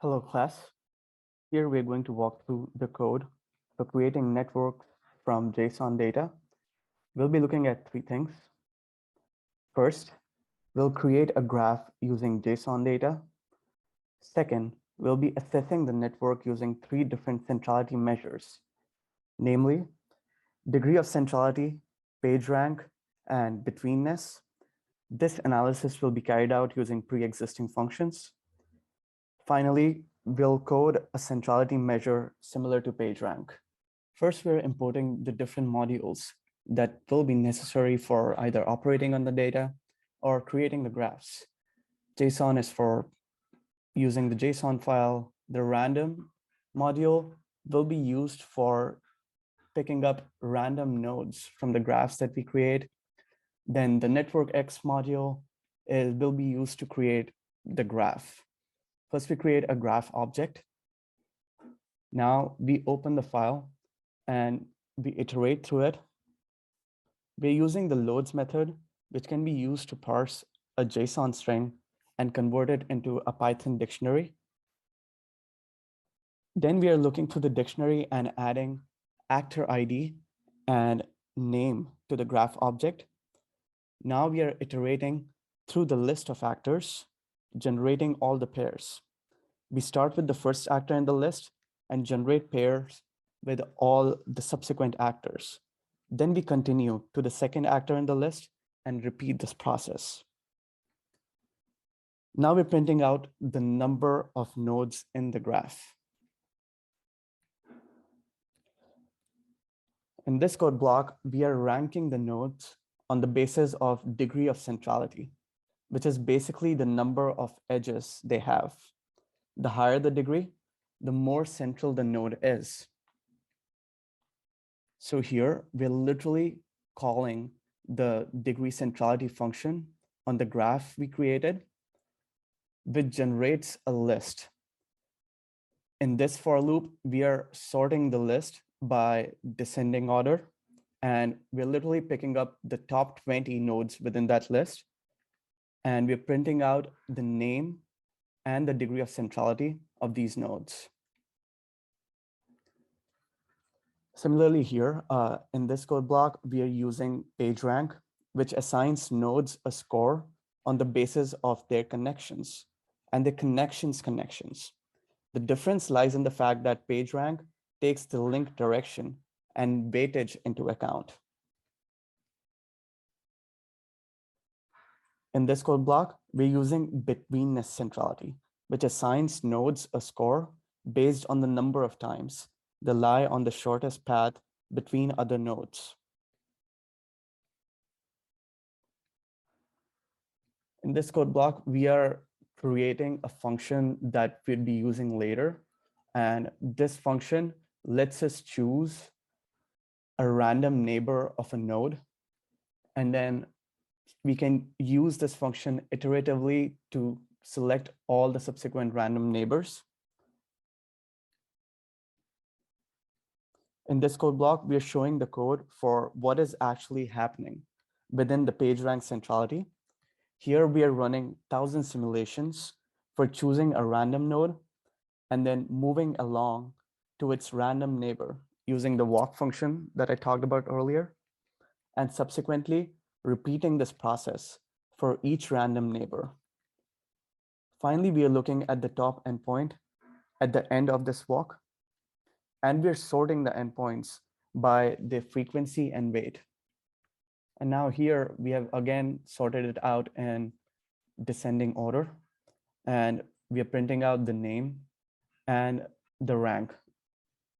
Hello class. Here we're going to walk through the code for creating networks from JSON data. We'll be looking at three things. First, we'll create a graph using JSON data. Second, we'll be assessing the network using three different centrality measures, namely degree of centrality, PageRank, and betweenness. This analysis will be carried out using pre-existing functions. Finally, we'll code a centrality measure similar to PageRank. First, we're importing the different modules that will be necessary for either operating on the data or creating the graphs. JSON is for using the JSON file. The random module will be used for picking up random nodes from the graphs that we create. Then the NetworkX module will be used to create the graph. First, we create a graph object. Now we open the file and we iterate through it. We're using the loads method, which can be used to parse a JSON string and convert it into a Python dictionary. Then we are looking through the dictionary and adding actor ID and name to the graph object. Now we are iterating through the list of actors, generating all the pairs. We start with the first actor in the list and generate pairs with all the subsequent actors. Then we continue to the second actor in the list and repeat this process. Now we're printing out the number of nodes in the graph. In this code block, we are ranking the nodes on the basis of degree of centrality, which is basically the number of edges they have. The higher the degree, the more central the node is. So here, we're literally calling the degree centrality function on the graph we created, which generates a list. In this for loop, we are sorting the list by descending order, and we're literally picking up the top 20 nodes within that list, and we're printing out the name and the degree of centrality of these nodes. Similarly here, in this code block, we are using PageRank, which assigns nodes a score on the basis of their connections and the connections. The difference lies in the fact that PageRank takes the link direction and weightage into account. In this code block, we're using betweenness centrality, which assigns nodes a score based on the number of times they lie on the shortest path between other nodes. In this code block, we are creating a function that we'll be using later. And this function lets us choose a random neighbor of a node. And then we can use this function iteratively to select all the subsequent random neighbors. In this code block, we are showing the code for what is actually happening within the PageRank centrality. Here we are running 1,000 simulations for choosing a random node and then moving along to its random neighbor using the walk function that I talked about earlier, and subsequently repeating this process for each random neighbor. Finally, we are looking at the top endpoint at the end of this walk, and we're sorting the endpoints by their frequency and weight. And now here we have again sorted it out in descending order, and we are printing out the name and the rank